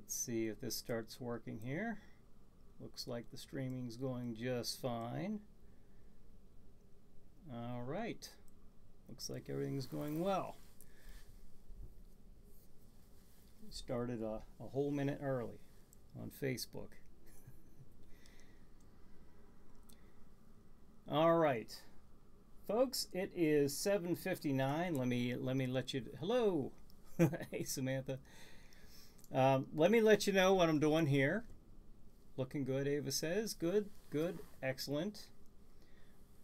Let's see if this starts working here. Looks like the streaming's going just fine. All right. Looks like everything's going well. We started a whole minute early on Facebook. All right, folks, it is 7:59. Let me let you. Hello, hey Samantha. Let me let you know what I'm doing here. Looking good, Ava says. Good, good, excellent.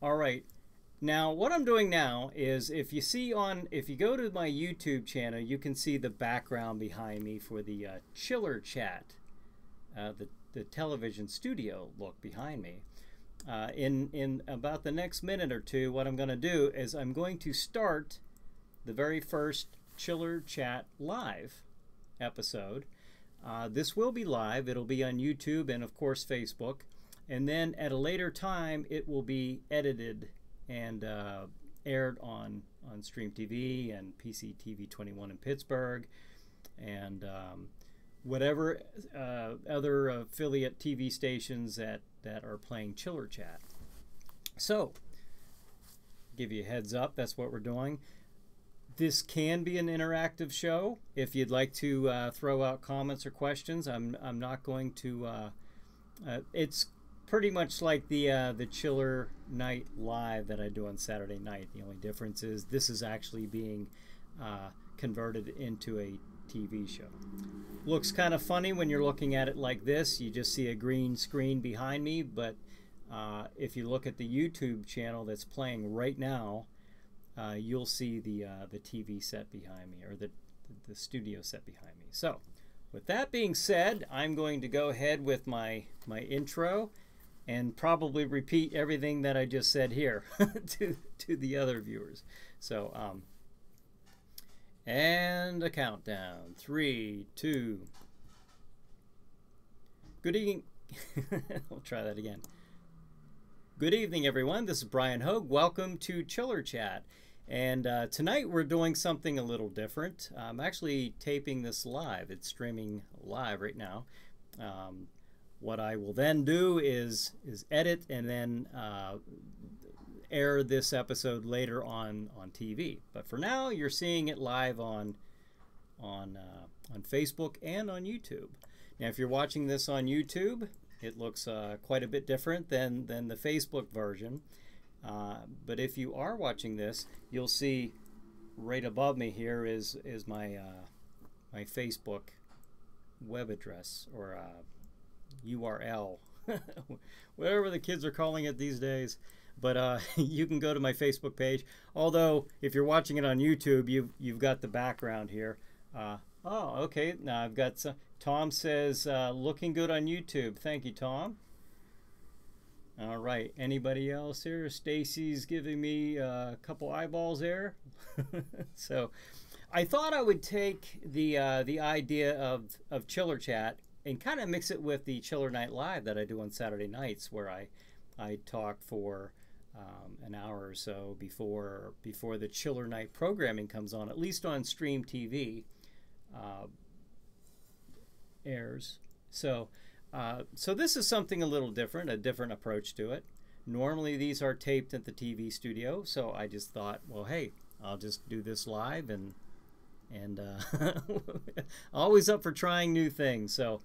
All right. Now, what I'm doing now is if you go to my YouTube channel, you can see the background behind me for the Chiller Chat, the television studio look behind me. In about the next minute or two, what I'm going to do is I'm going to start the very first Chiller Chat live episode. This will be live. It'll be on YouTube and, of course, Facebook. And then at a later time, it will be edited and aired on Stream TV and PCTV 21 in Pittsburgh and whatever other affiliate TV stations that are playing Chiller Chat. So, give you a heads up, that's what we're doing. This can be an interactive show. If you'd like to throw out comments or questions, I'm not going to. It's pretty much like the Chiller Night Live that I do on Saturday night. The only difference is this is actually being converted into a TV show. Looks kind of funny when you're looking at it like this. You just see a green screen behind me, but if you look at the YouTube channel that's playing right now, you'll see the TV set behind me, or the studio set behind me. So, with that being said, I'm going to go ahead with my intro and probably repeat everything that I just said here to the other viewers. So, and a countdown. 3, 2. Good evening. We'll try that again. Good evening, everyone. This is Brian Hogue. Welcome to Chiller Chat. And tonight we're doing something a little different. I'm actually taping this live. It's streaming live right now. What I will then do is edit and then air this episode later on TV. But for now, you're seeing it live on Facebook and on YouTube. Now, if you're watching this on YouTube, it looks quite a bit different than the Facebook version. But if you are watching this, you'll see right above me here is my my Facebook web address, or URL, whatever the kids are calling it these days. But you can go to my Facebook page. Although if you're watching it on YouTube, you've got the background here. Oh, okay. Now I've got some. Tom says looking good on YouTube. Thank you, Tom. All right. Anybody else here? Stacy's giving me a couple eyeballs there. So, I thought I would take the idea of Chiller Chat and kind of mix it with the Chiller Night Live that I do on Saturday nights, where I talk for an hour or so before the Chiller Night programming comes on, at least on Stream TV airs. So this is something a little different, a different approach to it. Normally these are taped at the TV studio, so I just thought, well, hey, I'll just do this live, and always up for trying new things. So,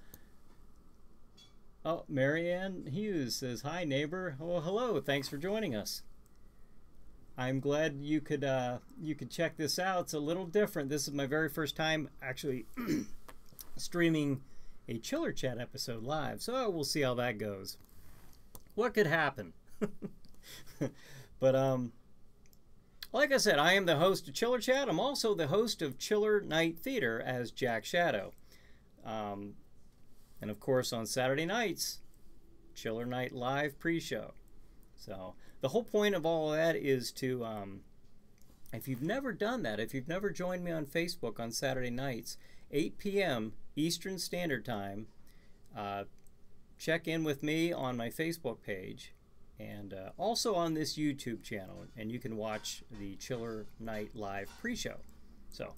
oh, Marianne Hughes says, hi, neighbor. Well, hello. Thanks for joining us. I'm glad you could check this out. It's a little different. This is my very first time actually streaming a Chiller Chat episode live. So we'll see how that goes. What could happen? But like I said, I am the host of Chiller Chat. I'm also the host of Chiller Night Theater as Jack Shadow. And of course on Saturday nights, Chiller Night Live pre-show. So the whole point of all of that is to, if you've never done that, if you've never joined me on Facebook on Saturday nights, 8 p.m. Eastern Standard Time, check in with me on my Facebook page and also on this YouTube channel, and you can watch the Chiller Night Live pre-show. So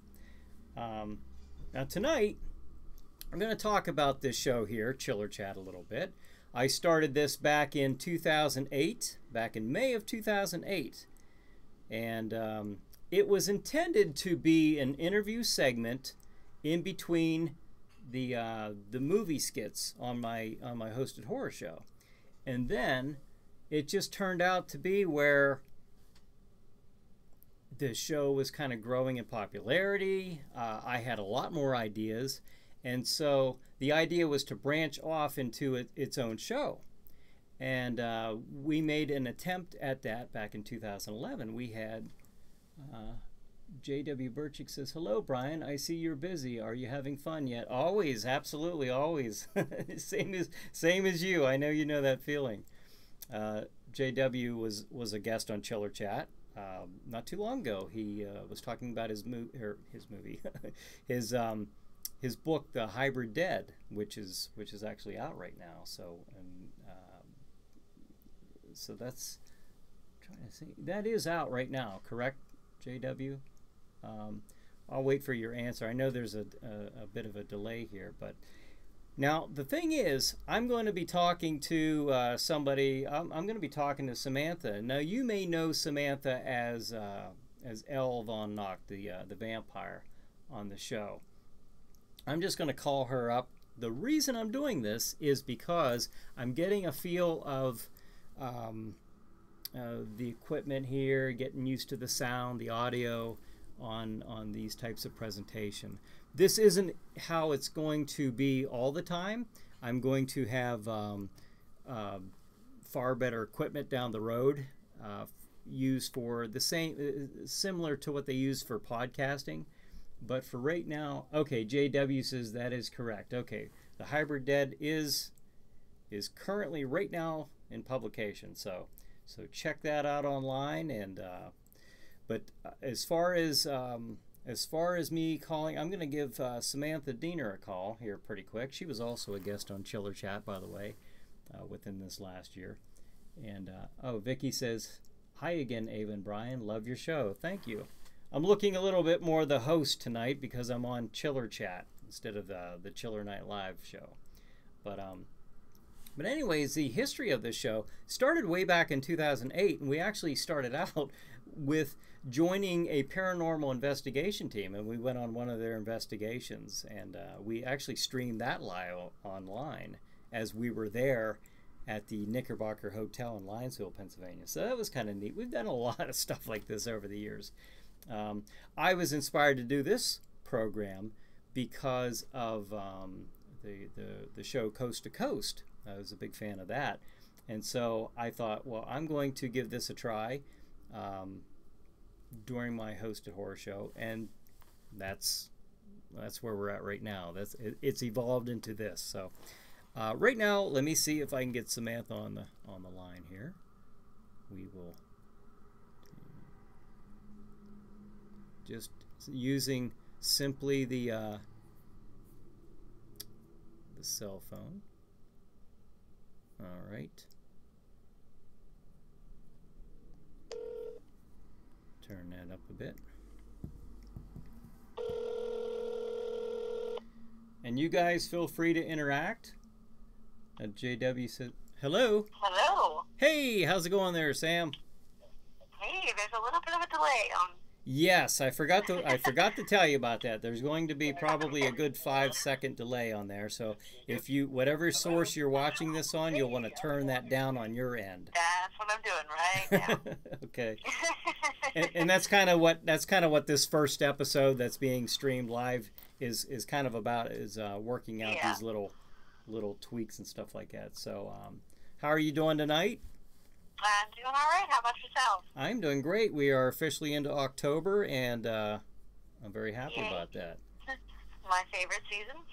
now tonight I'm going to talk about this show here, Chiller Chat, a little bit. I started this back in 2008, back in May of 2008. And it was intended to be an interview segment in between the movie skits on my hosted horror show. And then it just turned out to be where the show was kind of growing in popularity. I had a lot more ideas. And so the idea was to branch off into its own show. And we made an attempt at that back in 2011. We had J.W. Burchick says, "Hello, Brian. I see you're busy. Are you having fun yet?" Always, absolutely, always. same as you. I know you know that feeling. J.W. was a guest on Chiller Chat not too long ago. He was talking about his movie, his book, The Hybrid Dead, which is actually out right now. So so that's I'm trying to see. That is out right now, correct, JW? I'll wait for your answer. I know there's a bit of a delay here, but now the thing is, I'm going to be talking to somebody. I'm going to be talking to Samantha. Now you may know Samantha as Elle Von Nock, the vampire on the show. I'm just going to call her up. The reason I'm doing this is because I'm getting a feel of the equipment here, getting used to the sound, the audio on these types of presentation. This isn't how it's going to be all the time. I'm going to have far better equipment down the road used for the same, similar to what they use for podcasting. But for right now, okay, JW says that is correct. Okay, The Hybrid Dead is currently right now in publication. So check that out online. And but as far as me calling, I'm going to give Samantha Diener a call here pretty quick. She was also a guest on Chiller Chat, by the way, within this last year. And oh, Vicky says, "Hi again, Ava and Brian. Love your show. Thank you." I'm looking a little bit more the host tonight because I'm on Chiller Chat instead of the Chiller Night Live show. But anyways, the history of this show started way back in 2008, and we actually started out with joining a paranormal investigation team, and we went on one of their investigations, and we actually streamed that live online as we were there at the Knickerbocker Hotel in Lionsville, Pennsylvania. So that was kind of neat. We've done a lot of stuff like this over the years. I was inspired to do this program because of the show Coast to Coast. I was a big fan of that, and so I thought, well, I'm going to give this a try during my hosted horror show, and that's where we're at right now. It's evolved into this. So right now, let me see if I can get Samantha on the line here. We will. Just using simply the cell phone. All right. Turn that up a bit. And you guys feel free to interact. JW said, "Hello." Hello. Hey, how's it going there, Sam? Hey, there's a little bit of a delay on. Yes, I forgot to tell you about that. There's going to be probably a good 5-second delay on there. So if you, whatever source you're watching this on, you'll want to turn that down on your end. That's what I'm doing right now. Okay. And that's kind of what this first episode that's being streamed live is kind of about, is working out these little tweaks and stuff like that. So how are you doing tonight? I'm doing all right. How about yourself? I'm doing great. We are officially into October, and I'm very happy about that. My favorite season.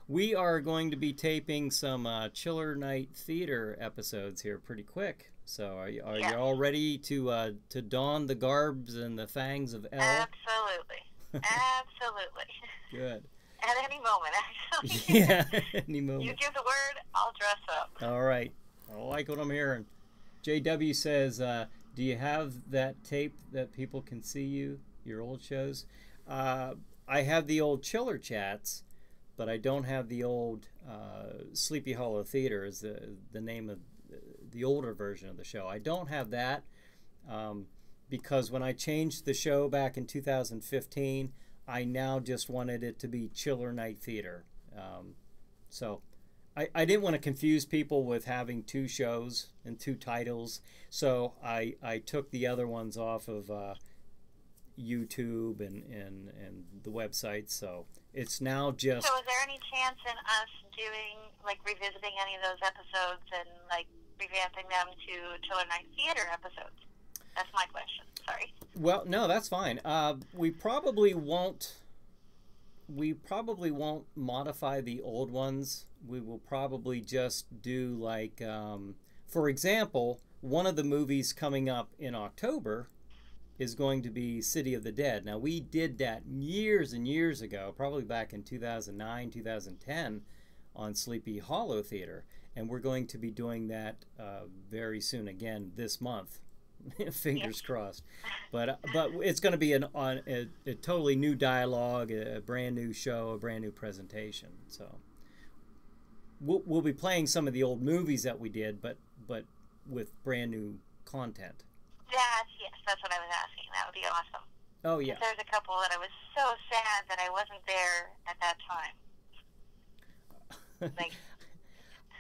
We are going to be taping some Chiller Night Theater episodes here pretty quick. So are you all ready to don the garbs and the fangs of Elle? Absolutely. Absolutely. Good. At any moment, actually. Yeah, any moment. You give the word, I'll dress up. All right. I like what I'm hearing. JW says, do you have that tape that people can see your old shows? I have the old Chiller Chats, but I don't have the old Sleepy Hollow Theater is the name of the older version of the show. I don't have that because when I changed the show back in 2015, I now just wanted it to be Chiller Night Theater. So I didn't want to confuse people with having two shows and two titles, so I took the other ones off of YouTube and the website. So it's now just. So is there any chance in us doing, like, revisiting any of those episodes and, like, revamping them to Chiller Night Theater episodes? That's my question. Sorry. Well, no, that's fine. We probably won't modify the old ones. We will probably just do, like, for example, one of the movies coming up in October is going to be City of the Dead. Now, we did that years and years ago, probably back in 2009, 2010 on Sleepy Hollow Theater, and we're going to be doing that very soon again this month. Fingers crossed. But it's going to be on a totally new dialogue, a brand new show, a brand new presentation. So we'll be playing some of the old movies that we did, but with brand new content. Yes, that's what I was asking. That would be awesome. Oh yeah. There's a couple that I was so sad that I wasn't there at that time. Like,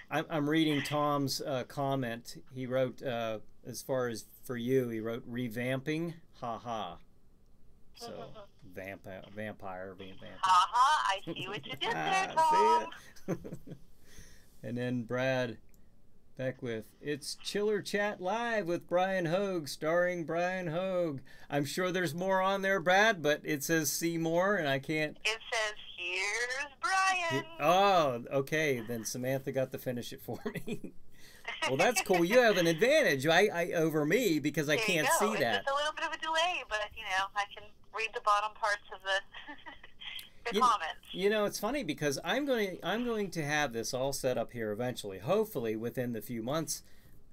I'm reading Tom's comment. He wrote, as far as for you, he wrote revamping, haha. So vampire, being vampire. I see what you did there, Tom. And then Brad Beckwith, it's Chiller Chat Live with Brian Hogue, starring Brian Hogue. I'm sure there's more on there, Brad, but it says see more, and I can't. It says, here's Brian. Oh, okay. Then Samantha got to finish it for me. Well, that's cool. You have an advantage over me because I can't see that. It's a little bit of a delay, but, I can read the bottom parts of the comments. It's funny because I'm going to have this all set up here eventually, hopefully within the few months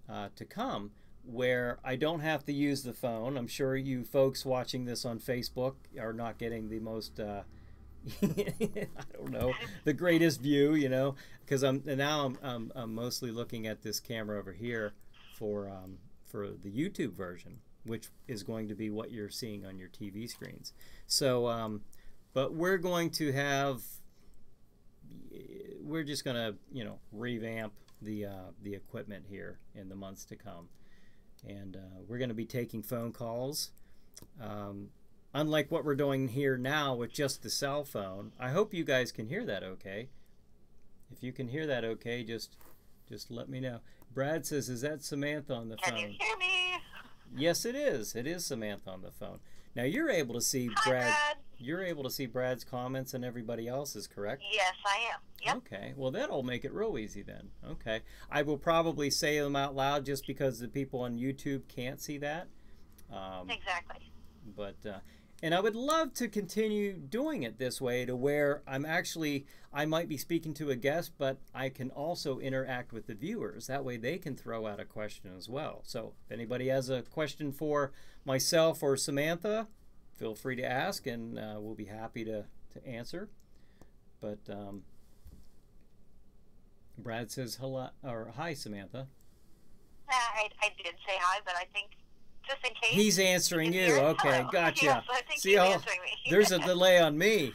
to come, where I don't have to use the phone. I'm sure you folks watching this on Facebook are not getting the most I don't know, the greatest view, because I'm mostly looking at this camera over here for the YouTube version, which is going to be what you're seeing on your TV screens. So but we're just gonna revamp the equipment here in the months to come, and we're gonna be taking phone calls. Unlike what we're doing here now with just the cell phone. I hope you guys can hear that okay. If you can hear that okay, just let me know. Brad says, is that Samantha on the phone? Can you hear me? Yes, it is. It is Samantha on the phone. Now you're able to see Brad. You're able to see Brad's comments and everybody else's, correct? Yes, I am. Yep. Okay. Well, that'll make it real easy then. Okay. I will probably say them out loud just because the people on YouTube can't see that. Exactly. But and I would love to continue doing it this way, to where I might be speaking to a guest, but I can also interact with the viewers. That way they can throw out a question as well. So if anybody has a question for myself or Samantha, feel free to ask, and we'll be happy to answer. But Brad says hello, or hi, Samantha. I did say hi, but I think just in case. He's answering you. Okay, hello. gotcha. Yes, I think See he's how answering me. there's a delay on me.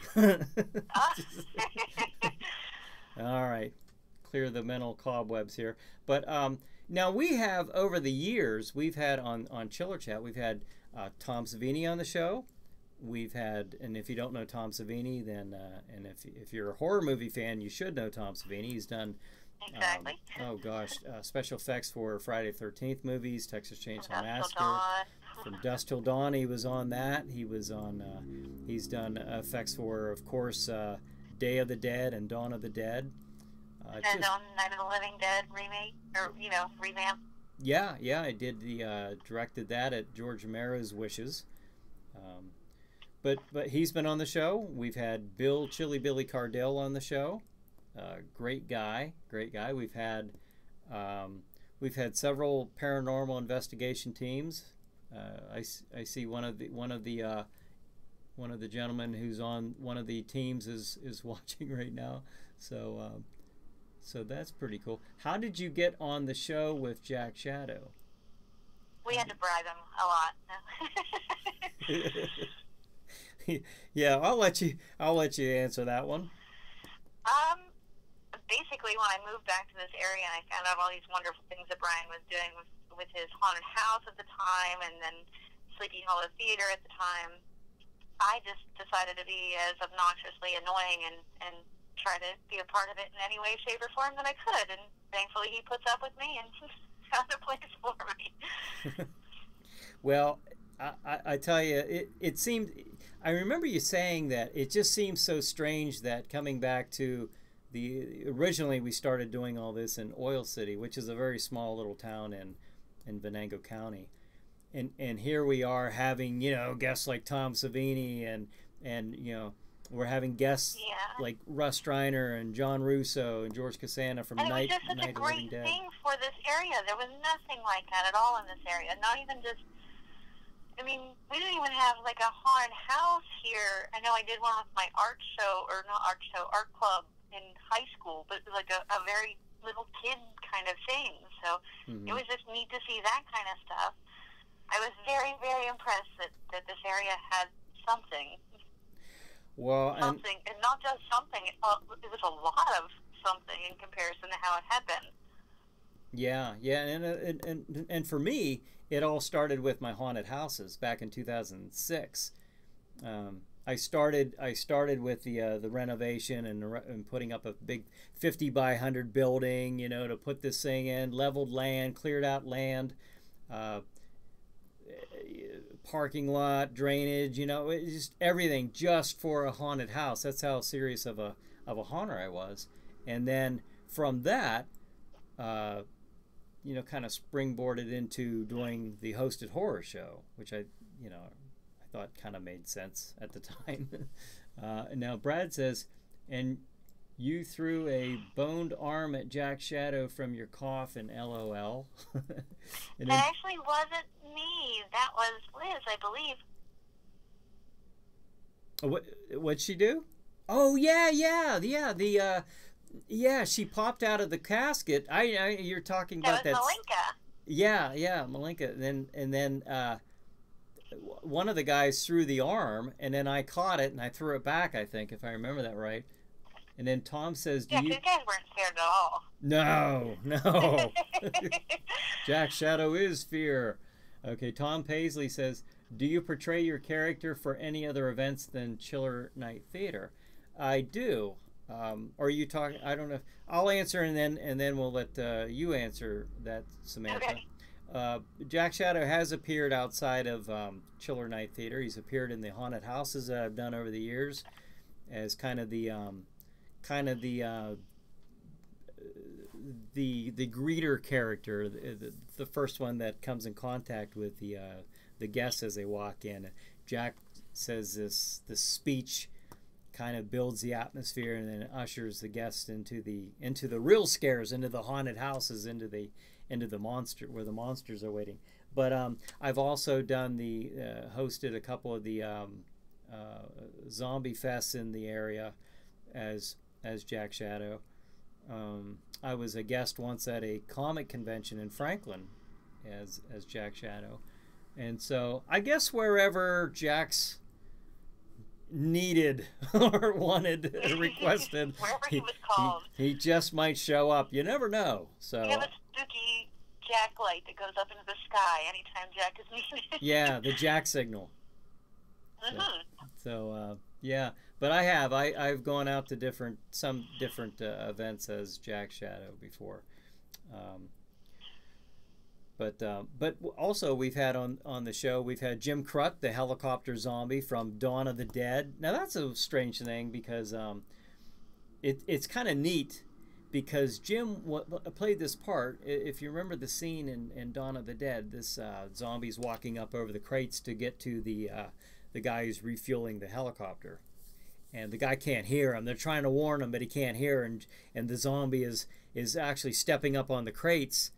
All right, clear the mental cobwebs here. But now we have, over the years, we've had on Chiller Chat, we've had Tom Savini on the show. We've had, and if you don't know Tom Savini, then and if you're a horror movie fan, you should know Tom Savini. He's done exactly. Special effects for Friday the 13th movies, Texas Chainsaw Massacre. Dawn. From Dusk Till Dawn, he was on that. He was on. He's done effects for, of course, Day of the Dead and Dawn of the Dead. And on Night of the Living Dead remake, or revamp. Yeah, I did directed that at George Romero's wishes. But he's been on the show. We've had Chili Billy Cardell on the show. Great guy. We've had several paranormal investigation teams. I see one of the one of the gentlemen who's on one of the teams is watching right now. So so that's pretty cool. How did you get on the show with Jack Shadow? We had to bribe him a lot. Yeah, I'll let you answer that one. Basically, when I moved back to this area and I found out all these wonderful things that Brian was doing with his haunted house at the time, and then Sleepy Hollow Theater at the time, I just decided to be as obnoxiously annoying and try to be a part of it in any way, shape, or form that I could. And thankfully, he puts up with me and found a place for me. Well, I tell you, it seemed. I remember you saying that it just seems so strange that coming back to originally we started doing all this in Oil City, which is a very small little town in Venango County, and here we are having guests like Tom Savini and we're having guests like Russ Streiner and John Russo and George Costanza from Night of the Living Dead. It was just such a great thing for this area. There was nothing like that at all in this area. Not even just. I mean, we didn't even have like a haunted house here. I know I did one with my art club in high school, but it was like a very little kid kind of thing. So it was just neat to see that kind of stuff. I was very, very impressed that this area had something. Well, something, and not just something. It was a lot of something in comparison to how it had been. Yeah, and for me, it all started with my haunted houses back in 2006. I started with the renovation and putting up a big 50 by 100 building, to put this thing in, leveled land, cleared out land, parking lot, drainage, just everything just for a haunted house. That's how serious of a haunter I was. And then from that, kind of springboarded into doing the hosted horror show, which I thought kind of made sense at the time. Now Brad says, and you threw a boned arm at Jack Shadow from your coffin, LOL. That actually wasn't me. That was Liz, I believe. What'd she do? Oh yeah. Yeah, she popped out of the casket. You're talking about that. Malinka. Yeah, Malinka. And then one of the guys threw the arm, and then I caught it and I threw it back. I think, if I remember that right. And then Tom says, "Yeah, you guys weren't scared at all." No. Jack Shadow is fear. Okay, Tom Paisley says, "Do you portray your character for any other events than Chiller Night Theater?" I do. Are you talking? I don't know. I'll answer and then we'll let you answer that, Samantha. Okay. Jack Shadow has appeared outside of Chiller Night Theater. He's appeared in the haunted houses that I've done over the years, as kind of the greeter character, the first one that comes in contact with the guests as they walk in. Jack says this speech, kind of builds the atmosphere, and then ushers the guests into the real scares, into the haunted houses, into the monster, where the monsters are waiting. But I've also done hosted a couple of the zombie fests in the area as Jack Shadow. I was a guest once at a comic convention in Franklin as Jack Shadow, and so I guess wherever Jack's needed or wanted, requested, he just might show up. You never know. So we have a spooky Jack light that goes up into the sky anytime Jack is needed. Yeah, the Jack signal. So yeah, but I've gone out to some different events as Jack Shadow before. But also we've had on the show, we've had Jim Krut, the helicopter zombie from Dawn of the Dead. Now that's a strange thing because it's kind of neat because Jim played this part. If you remember the scene in Dawn of the Dead, this zombie's walking up over the crates to get to the guy who's refueling the helicopter. And the guy can't hear him. They're trying to warn him, but he can't hear, and the zombie is actually stepping up on the crates,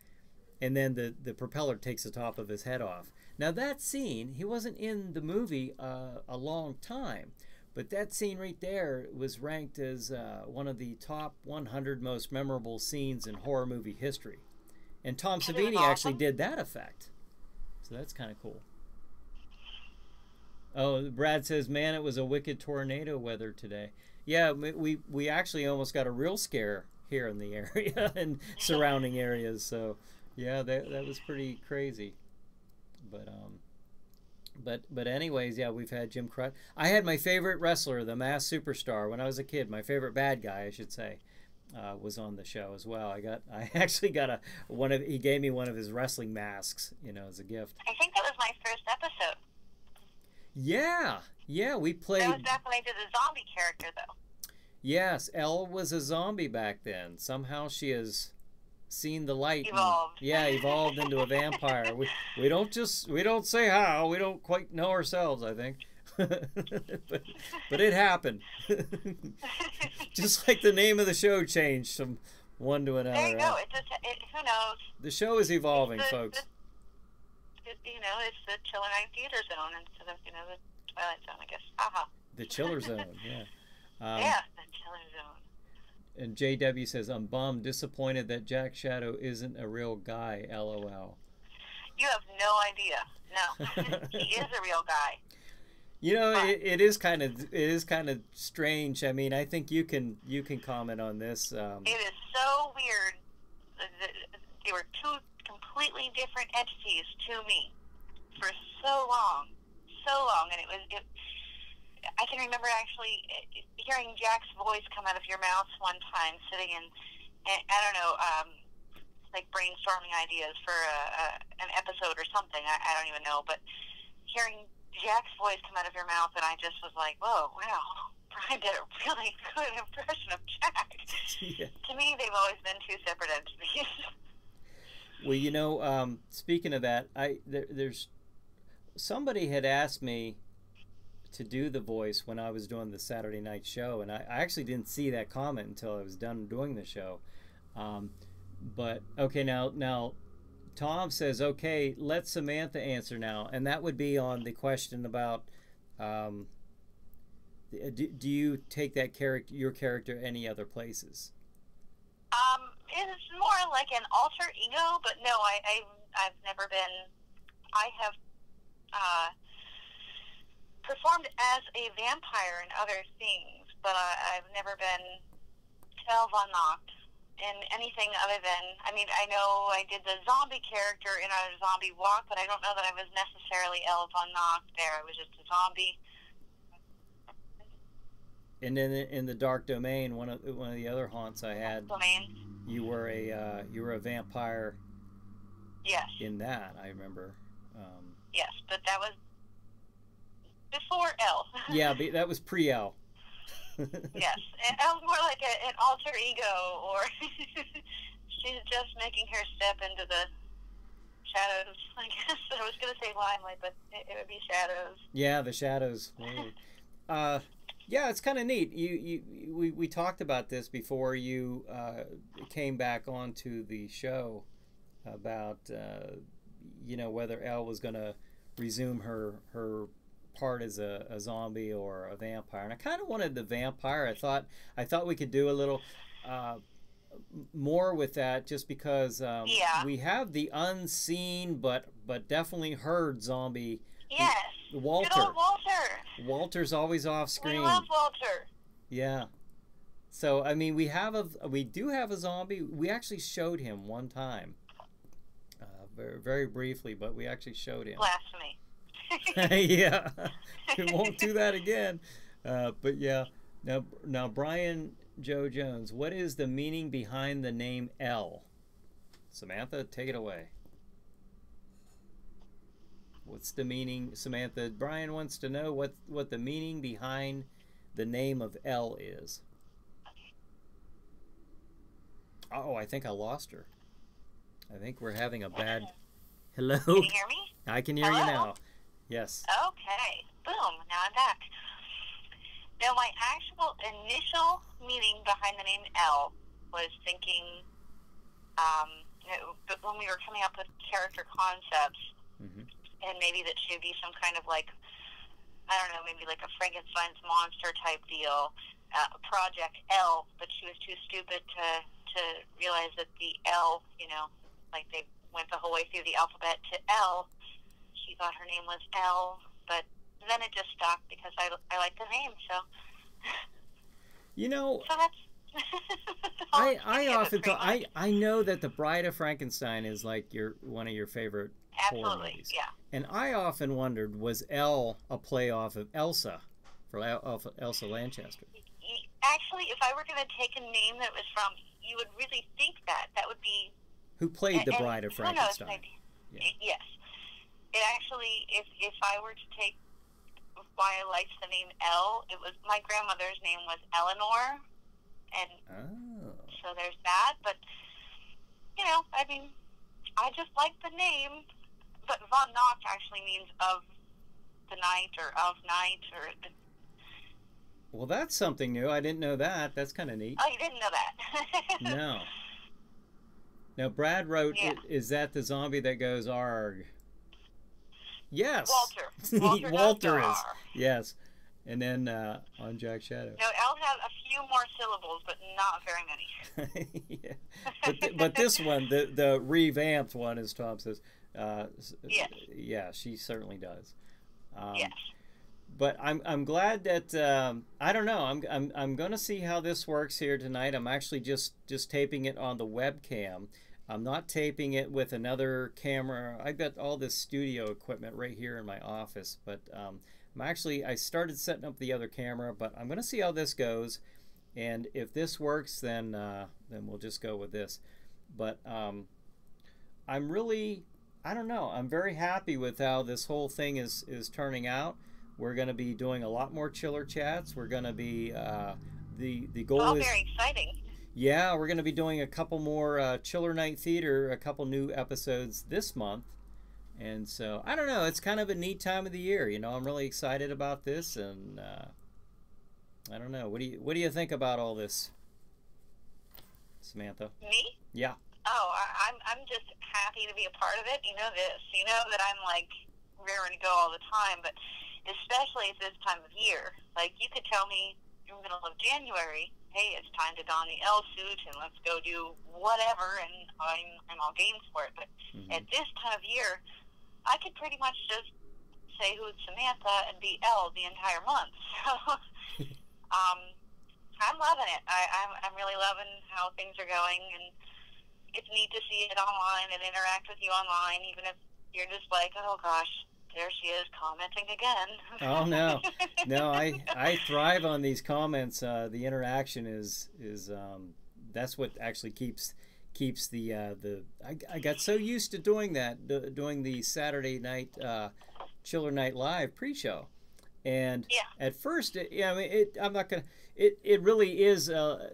and then the propeller takes the top of his head off. Now that scene, he wasn't in the movie a long time, but that scene right there was ranked as one of the top 100 most memorable scenes in horror movie history. And Tom Savini actually did that effect. So that's kind of cool. Oh, Brad says, man, it was a wicked tornado weather today. Yeah, we actually almost got a real scare here in the area and surrounding areas. So, yeah, that was pretty crazy. But anyways, yeah, we've had Jim Crutch. I had my favorite wrestler, the Masked Superstar, when I was a kid. My favorite bad guy, I should say, was on the show as well. I actually got he gave me one of his wrestling masks, as a gift. I think that was my first episode. Yeah, we played. That was back when I did the zombie character, though. Yes, Elle was a zombie back then. Somehow she has seen the light. Evolved. Evolved into a vampire. We don't say how. We don't quite know ourselves, I think. but it happened. Just like the name of the show changed from one to another. There you go. Who knows? The show is evolving, folks. It's the Chiller Night Theater Zone instead of, the Twilight Zone, I guess. The Chiller Zone, yeah. Yeah, the Chiller Zone. And JW says, I'm bummed, disappointed that Jack Shadow isn't a real guy, LOL. You have no idea. No, he is a real guy. It is kind of strange. I mean, I think you can comment on this. It is so weird. They were two completely different entities to me for so long, and I can remember actually hearing Jack's voice come out of your mouth one time, sitting in, I don't know, like brainstorming ideas for an episode or something. I don't even know, but hearing Jack's voice come out of your mouth, and I just was like, whoa, wow, Brian did a really good impression of Jack. Yeah. To me, they've always been two separate entities. Well, speaking of that, there's somebody had asked me to do the voice when I was doing the Saturday night show, and I actually didn't see that comment until I was done doing the show. But okay, now Tom says, okay, let Samantha answer now, and that would be on the question about do you take your character any other places? It's more like an alter ego, but no, I've never been. I have performed as a vampire in other things, but I've never been Elle von Nacht in anything other than, I know I did the zombie character in a zombie walk, but I don't know that I was necessarily Elle von Nacht there. I was just a zombie. And then in the Dark Domain, one of the other haunts I had, you were a vampire. Yes. In that, I remember. Yes, but that was before Elle. Yeah, that was pre-Elle. Yes, and Elle's more like an alter ego, or she's just making her step into the shadows. I guess I was going to say limelight, but it would be shadows. Yeah, the shadows. Yeah, it's kind of neat. We talked about this before you came back onto the show about whether Elle was going to resume her part as a zombie or a vampire, and I kind of wanted the vampire. I thought we could do a little more with that, just because we have the unseen but definitely heard zombie. Yes. Walter. Good old Walter. Walter's always off screen. We love Walter. Yeah. So we do have a zombie. We actually showed him one time, very, very briefly, but we actually showed him. Blasphemy. Yeah, we won't do that again. But yeah, now Brian Joe Jones, what is the meaning behind the name Elle? Samantha, take it away. What's the meaning, Samantha? Brian wants to know what the meaning behind the name of Elle is. Oh, I think I lost her. I think we're having a bad... Hello? Can you hear me? I can hear you now. Yes. Okay. Boom. Now I'm back. Now, my actual initial meaning behind the name Elle was thinking, when we were coming up with character concepts, and maybe that she would be some kind of like, I don't know, maybe like a Frankenstein's monster type deal, Project L, but she was too stupid to realize that the L, you know, like they went the whole way through the alphabet to L. She thought her name was L, but then it just stopped because I like the name, so. You know, so that's I often thought I know that The Bride of Frankenstein is like one of your favorite horror movies. Yeah. And I often wondered, was Elle a play off of Elsa, for Elsa Lanchester? Actually, if I were going to take a name that was from, you would really think that would be. Who played the Bride of Frankenstein? Yeah. Yes. It actually, if I were to take why I liked the name Elle, it was my grandmother's name was Eleanor, and so there's that. But you know, I mean, I just like the name. But Von Nocht actually means of the night or of night or. Well, that's something new. I didn't know that. That's kind of neat. Oh, you didn't know that? No. Now, Brad wrote, is that the zombie that goes arg? Yes. Walter. Walter is. Yes. And then on Jack Shadow. No, Elle had a few more syllables, but not very many. Yeah. But this one, the revamped one, as Tom says, yes. Yeah, she certainly does. Yes. But I'm glad that I don't know. I'm going to see how this works here tonight. I'm actually just taping it on the webcam. I'm not taping it with another camera. I've got all this studio equipment right here in my office, but I started setting up the other camera, but I'm going to see how this goes, and if this works, then we'll just go with this. But I'm really, I don't know. I'm very happy with how this whole thing is turning out. We're going to be doing a lot more chiller chats. We're going to be the goal is very exciting. Yeah, we're going to be doing a couple more Chiller Night Theater, a couple new episodes this month. And so, I don't know, it's kind of a neat time of the year. You know, I'm really excited about this, and I don't know. What do you think about all this, Samantha? Me? Yeah. Oh, I'm just happy to be a part of it. You know this. You know that I'm like raring to go all the time, but especially at this time of year. Like, you could tell me in the middle of January, hey, it's time to don the L suit and let's go do whatever, and I'm all game for it. But at this time of year, I could pretty much just say who's Samantha and be L the entire month. So I'm loving it. I'm really loving how things are going, and it's neat to see it online and interact with you online, even if you're just like, oh gosh, there she is commenting again. Oh no, no! I thrive on these comments. The interaction is that's what actually keeps the I got so used to doing that, doing the Saturday night Chiller Night Live pre-show, and at first, I'm not gonna. It really is a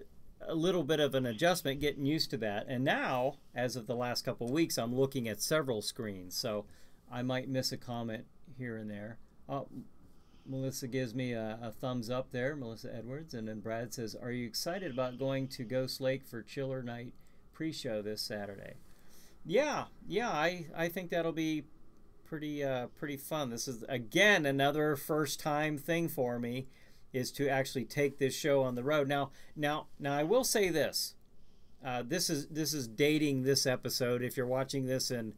little bit of an adjustment getting used to that, and now, as of the last couple of weeks, I'm looking at several screens, so I might miss a comment here and there. Melissa gives me a thumbs up there, Melissa Edwards, and then Brad says, are you excited about going to Ghost Lake for Chiller Night pre-show this Saturday? Yeah, I think that'll be pretty fun. This is, again, another first-time thing for me, is to actually take this show on the road. Now I will say this. This is dating this episode. If you're watching this in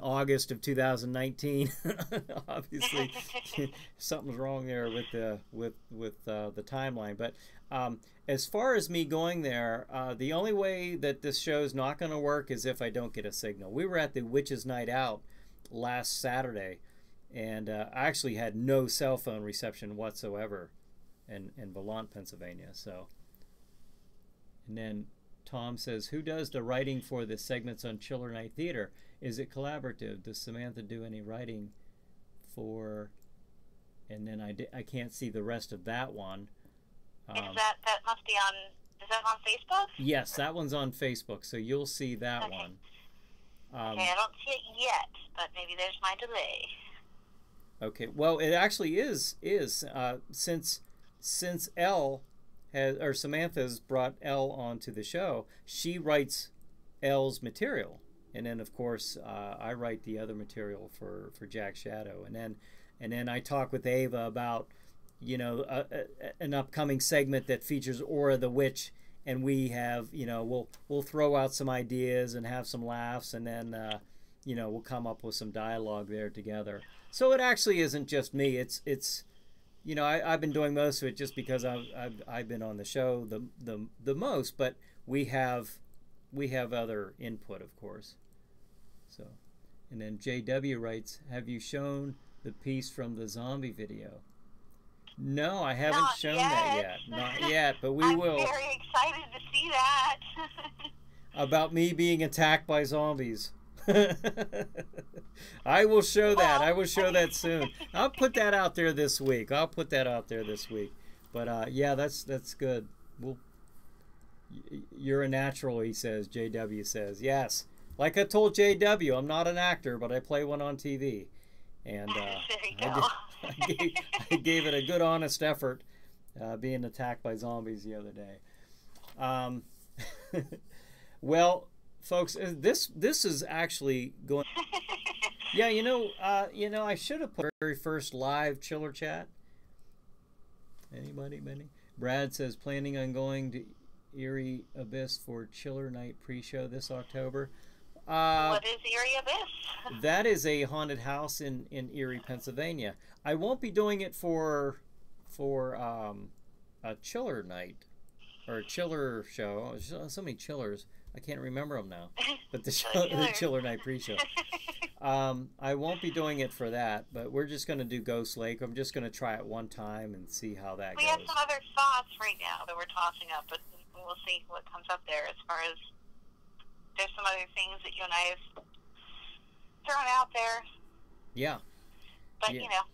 August of 2019, obviously something's wrong there with the timeline. But as far as me going there, the only way that this show is not going to work is if I don't get a signal. We were at the Witches Night Out last Saturday, and I actually had no cell phone reception whatsoever in Volant, Pennsylvania. So, and then Tom says, who does the writing for the segments on Chiller Night Theater? Is it collaborative? Does Samantha do any writing for? And then I can't see the rest of that one. That must be on? Is that on Facebook? Yes, that one's on Facebook, so you'll see that one. Okay, I don't see it yet, but maybe there's my delay. Okay, well, it actually is since Elle has, or Samantha's brought Elle onto the show, she writes Elle's material. and then of course I write the other material for Jack Shadow, and then I talk with Ava about, you know, an upcoming segment that features Aura the Witch, and we have, you know, we'll throw out some ideas and have some laughs, and then you know, we'll come up with some dialogue there together. So it actually isn't just me. It's you know, I've been doing most of it just because I've been on the show the most, but we have other input, of course. So, and then JW writes, have you shown the piece from the zombie video? No, I haven't shown that yet. Not yet, but we will. I'm very excited to see that. About me being attacked by zombies. I will show that. I will show that soon. I'll put that out there this week. But yeah, that's good. You're a natural, he says. JW says, yes. Like I told JW, I'm not an actor, but I play one on TV. And I gave it a good, honest effort, being attacked by zombies the other day. Well, folks, this is actually going. Yeah, you know, I should have put the very first live chiller chat. Anybody? Brad says, planning on going to Erie Abyss for Chiller Night pre-show this October. What is Erie Abyss? That is a haunted house in Erie, Pennsylvania. I won't be doing it for a chiller night or a chiller show. So many chillers. I can't remember them now. But the Chiller Night pre-show. I won't be doing it for that, but we're just going to do Ghost Lake. I'm just going to try it one time and see how that goes. We have some other thoughts right now that we're tossing up, but we'll see what comes up there as far as there's some other things that you and I have thrown out there. Yeah. But, you know,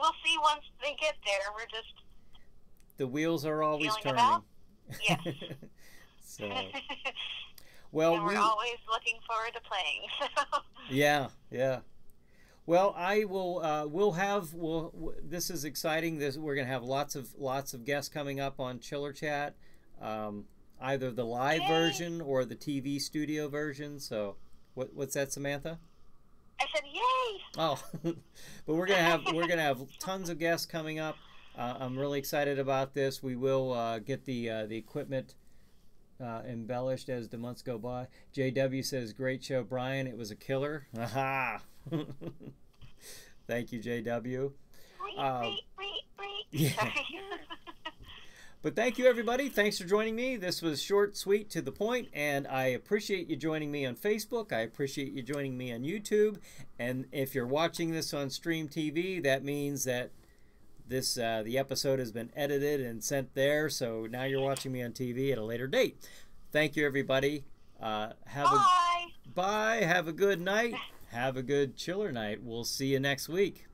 we'll see once they get there. We're just... The wheels are always turning. Yes. So, well, and we're always looking forward to playing. So. Yeah. Well, I will. This is exciting. We're gonna have lots of guests coming up on Chiller Chat, either the live version or the TV studio version. So, what's that, Samantha? I said, yay! Oh, but we're gonna have tons of guests coming up. I'm really excited about this. We will get the equipment embellished as the months go by. JW says, great show, Brian. It was a killer. Aha! Thank you, JW. Yeah. But thank you, everybody. Thanks for joining me. This was short, sweet, to the point, and I appreciate you joining me on Facebook. I appreciate you joining me on YouTube. And if you're watching this on Stream TV, that means that the episode has been edited and sent there, so now you're watching me on TV at a later date. Thank you, everybody. Bye. Have a good night. Have a good chiller night. We'll see you next week.